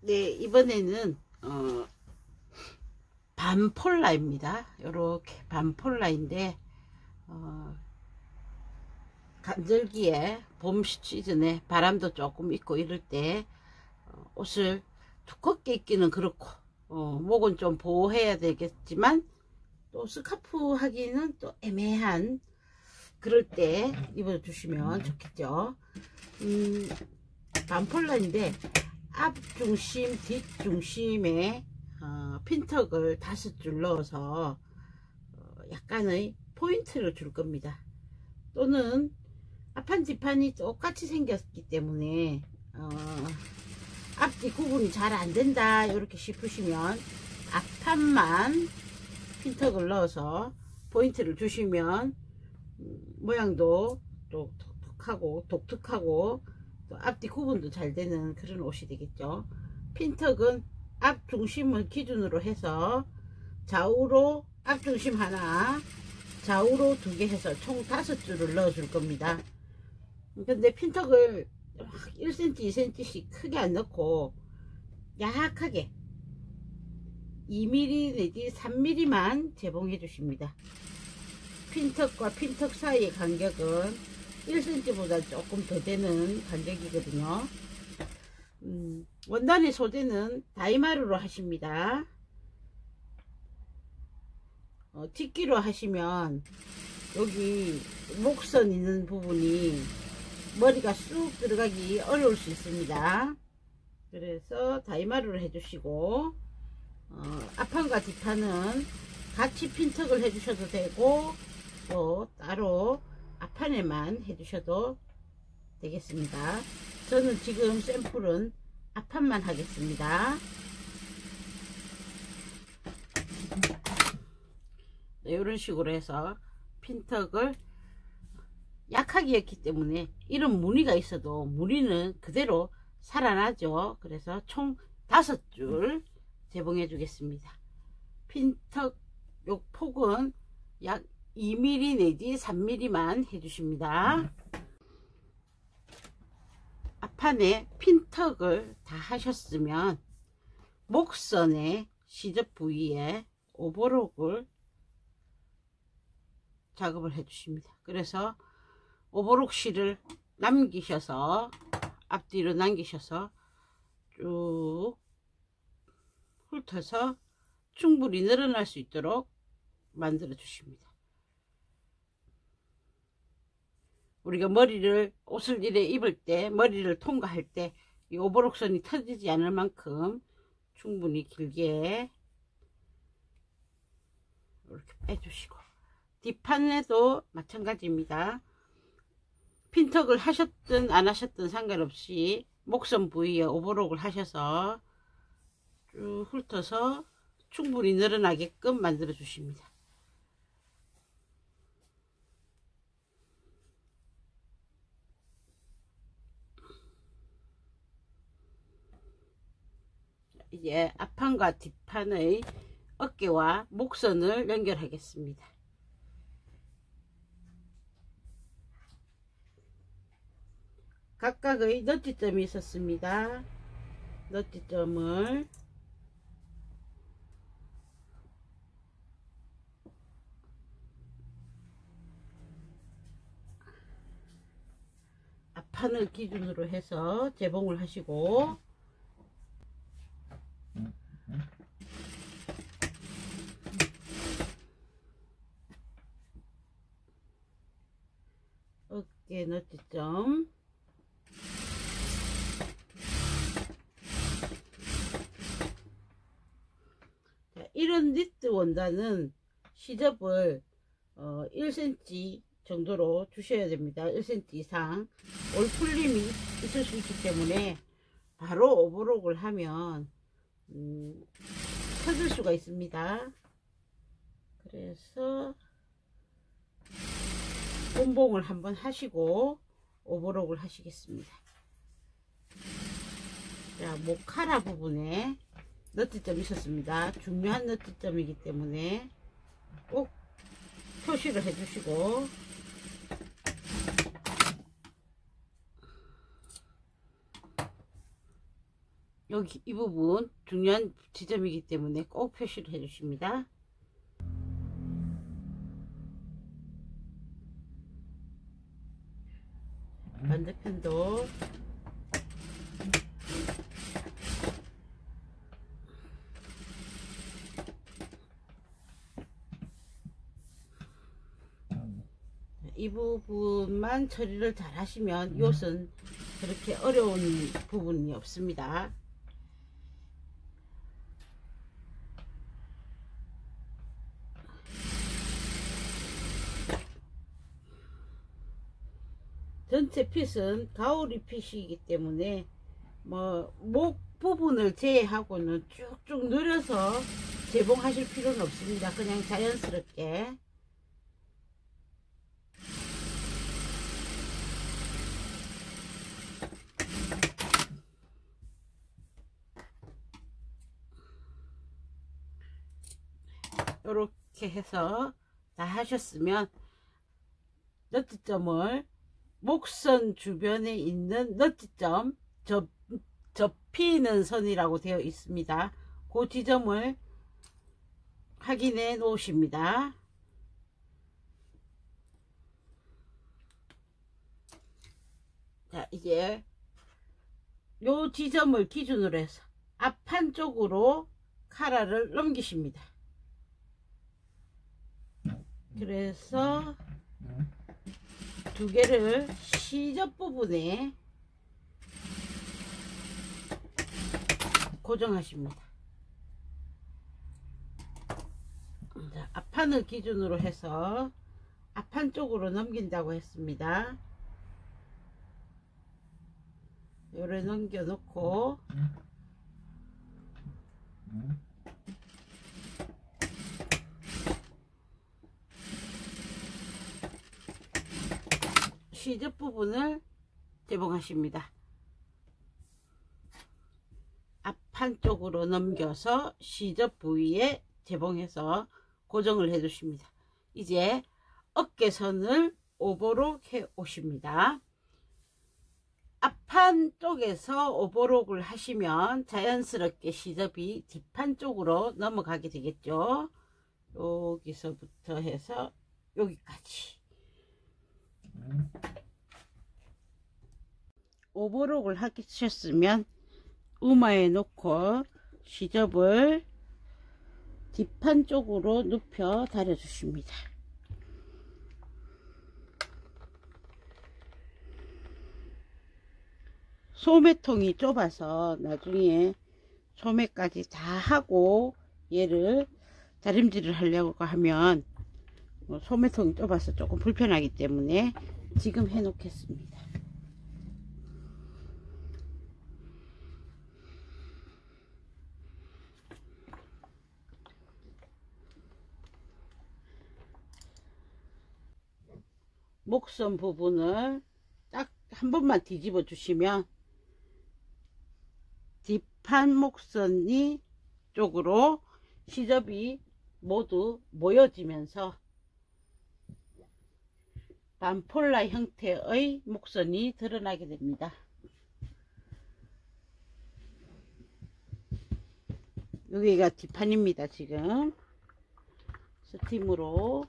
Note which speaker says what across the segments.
Speaker 1: 네, 이번에는 반폴라입니다. 요렇게 반폴라인데 간절기에 봄 시즌에 바람도 조금 있고 이럴 때 옷을 두껍게 입기는 그렇고 목은 좀 보호해야 되겠지만 또 스카프 하기는 또 애매한 그럴 때 입어주시면 좋겠죠. 반폴라인데 앞중심 뒷중심에 핀턱을 5줄 넣어서 약간의 포인트를 줄 겁니다. 또는 앞판 뒷판이 똑같이 생겼기 때문에 앞뒤 구분이 잘 안된다 이렇게 싶으시면 앞판만 핀턱을 넣어서 포인트를 주시면 모양도 또 독특하고 또 앞뒤 구분도 잘 되는 그런 옷이 되겠죠. 핀턱은 앞중심을 기준으로 해서 좌우로 앞중심 하나, 좌우로 2개 해서 총 5줄을 넣어 줄 겁니다. 근데 핀턱을 1cm, 2cm씩 크게 안 넣고 약하게 2mm 내지 3mm만 재봉해 주십니다. 핀턱과 핀턱 사이의 간격은 1cm보다 조금 더 되는 간격이거든요. 원단의 소재는 다이마루로 하십니다. 뒷기로 하시면 여기 목선 있는 부분이 머리가 쑥 들어가기 어려울 수 있습니다. 그래서 다이마루를 해주시고 앞판과 뒷판은 같이 핀턱을 해주셔도 되고 또 따로 앞판에만 해주셔도 되겠습니다. 저는 지금 샘플은 앞판만 하겠습니다. 네, 이런 식으로 해서 핀턱을 약하게 했기 때문에 이런 무늬가 있어도 무늬는 그대로 살아나죠. 그래서 총 5줄 재봉해 주겠습니다. 핀턱 요 폭은 약 2mm 내지 3mm만 해주십니다. 앞판에 핀턱을 다 하셨으면 목선의 시접 부위에 오버록을 작업을 해 주십니다. 그래서 오버록 실을 남기셔서 앞뒤로 남기셔서 쭉 훑어서 충분히 늘어날 수 있도록 만들어 주십니다. 우리가 옷을 이래 입을 때 머리를 통과할 때 이 오버록선이 터지지 않을 만큼 충분히 길게 이렇게 빼주시고, 뒷판에도 마찬가지입니다. 핀턱을 하셨든 안 하셨든 상관없이 목선 부위에 오버록을 하셔서 쭉 훑어서 충분히 늘어나게끔 만들어 주십니다. 이제 앞판과 뒷판의 어깨와 목선을 연결하겠습니다. 각각의 너트점이 있었습니다. 너트점을 앞판을 기준으로 해서 재봉을 하시고, 어깨 너트점, 이런 니트 원단은 시접을 1cm 정도로 주셔야 됩니다. 1cm 이상 올풀림이 있을 수 있기 때문에 바로 오버록을 하면 터질 수가 있습니다. 그래서 본봉을 한번 하시고 오버록을 하시겠습니다. 자, 목카라 부분에 너트점이 있었습니다. 중요한 너트점이기 때문에 꼭 표시를 해주시고, 여기 이 부분 중요한 지점이기 때문에 꼭 표시를 해 주십니다. 반대편도 이 부분만 처리를 잘 하시면 이 옷은 그렇게 어려운 부분이 없습니다. 전체 핏은 가오리 핏이기 때문에 뭐 목 부분을 제외하고는 쭉쭉 늘려서 재봉하실 필요는 없습니다. 그냥 자연스럽게 이렇게 해서 다 하셨으면 너트점을 목선 주변에 있는 너트점 접히는 선이라고 되어 있습니다. 그 지점을 확인해 놓으십니다. 자, 이제 요 지점을 기준으로 해서 앞한쪽으로 카라를 넘기십니다. 그래서 두 개를 시접 부분에 고정하십니다. 자, 앞판을 기준으로 해서 앞판 쪽으로 넘긴다고 했습니다. 요래 넘겨 놓고 시접 부분을 재봉하십니다. 앞판 쪽으로 넘겨서 시접 부위에 재봉해서 고정을 해 주십니다. 이제 어깨선을 오버록 해 오십니다. 앞판 쪽에서 오버록을 하시면 자연스럽게 시접이 뒷판 쪽으로 넘어가게 되겠죠. 여기서부터 해서 여기까지 오버록을 하셨으면 우마에 놓고 시접을 뒷판 쪽으로 눕혀 다려 주십니다. 소매통이 좁아서 나중에 소매까지 다 하고 얘를 다림질을 하려고 하면 소매통이 좁아서 조금 불편하기 때문에 지금 해 놓겠습니다. 목선 부분을 딱 한 번만 뒤집어 주시면 뒷판 목선이 쪽으로 시접이 모두 모여지면서 반폴라 형태의 목선이 드러나게 됩니다. 여기가 뒷판입니다. 지금 스팀으로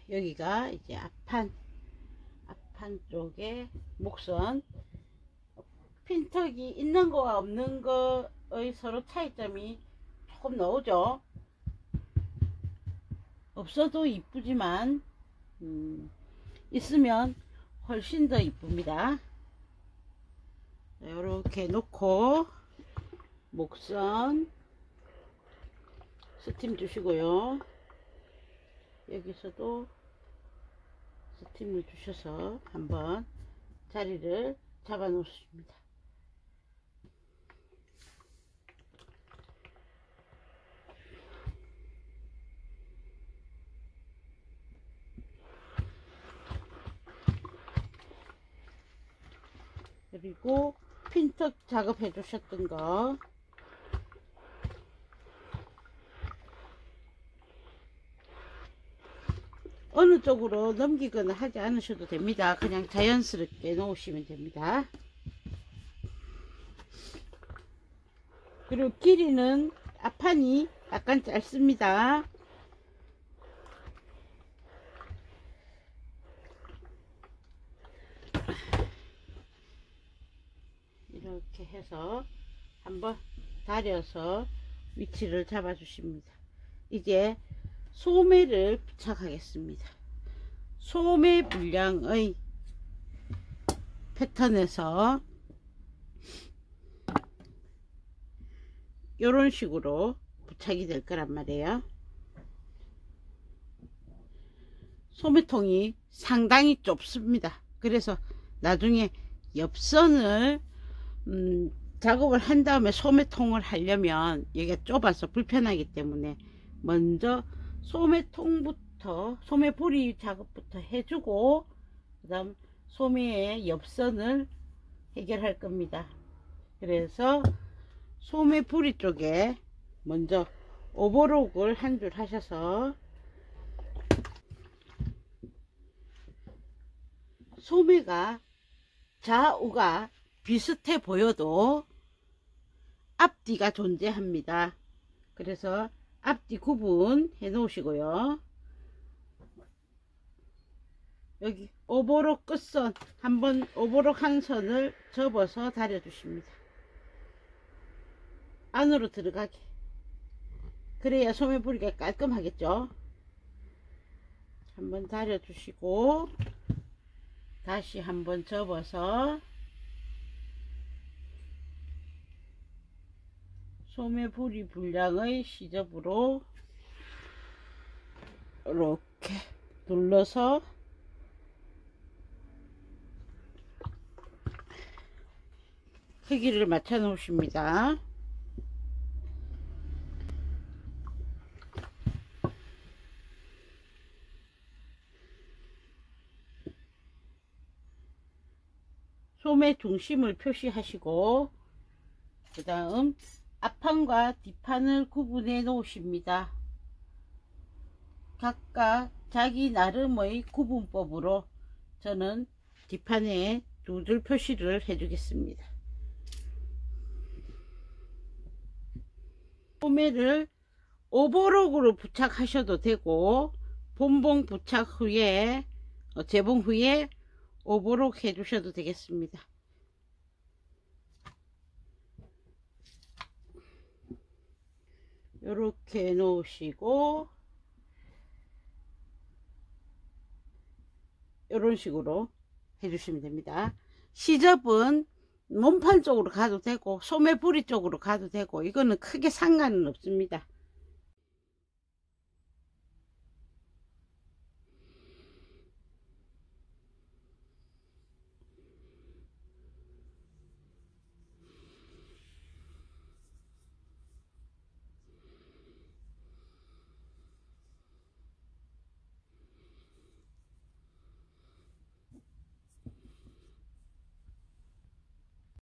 Speaker 1: 여기가 이제 앞판 쪽에 목선 핀턱이 있는 거와 없는 거의 서로 차이점이 조금 나오죠. 없어도 이쁘지만 있으면 훨씬 더 이쁩니다. 이렇게 놓고 목선 스팀 주시고요. 여기서도 스팀을 주셔서 한번 자리를 잡아 놓습니다. 그리고 핀턱 작업해 주셨던 거 어느 쪽으로 넘기거나 하지 않으셔도 됩니다. 그냥 자연스럽게 놓으시면 됩니다. 그리고 길이는 앞판이 약간 짧습니다. 이렇게 해서 한번 다려서 위치를 잡아 주십니다. 이제 소매를 부착하겠습니다. 소매 분량의 패턴에서 이런 식으로 부착이 될 거란 말이에요. 소매통이 상당히 좁습니다. 그래서 나중에 옆선을 작업을 한 다음에 소매통을 하려면 여기가 좁아서 불편하기 때문에 먼저 소매통부터 소매부리 작업부터 해주고 그 다음 소매의 옆선을 해결할 겁니다. 그래서 소매부리 쪽에 먼저 오버록을 한 줄 하셔서 소매가 좌우가 비슷해 보여도 앞뒤가 존재합니다. 그래서 앞뒤 구분 해 놓으시고요. 여기 오버록 끝선 한번 오버록 한 선을 접어서 다려 주십니다. 안으로 들어가게. 그래야 소매부리가 깔끔하겠죠. 한번 다려 주시고 다시 한번 접어서 소매부리 분량의 시접으로 이렇게 눌러서 크기를 맞춰 놓으십니다. 소매 중심을 표시하시고 그 다음 앞판과 뒷판을 구분해 놓으십니다. 각각 자기 나름의 구분법으로 저는 뒷판에 두 줄 표시를 해 주겠습니다. 소매를 오버록으로 부착하셔도 되고 본봉 부착 후에 재봉 후에 오버록 해 주셔도 되겠습니다. 이렇게 놓으시고 이런 식으로 해주시면 됩니다. 시접은 몸판 쪽으로 가도 되고 소매부리 쪽으로 가도 되고 이거는 크게 상관은 없습니다.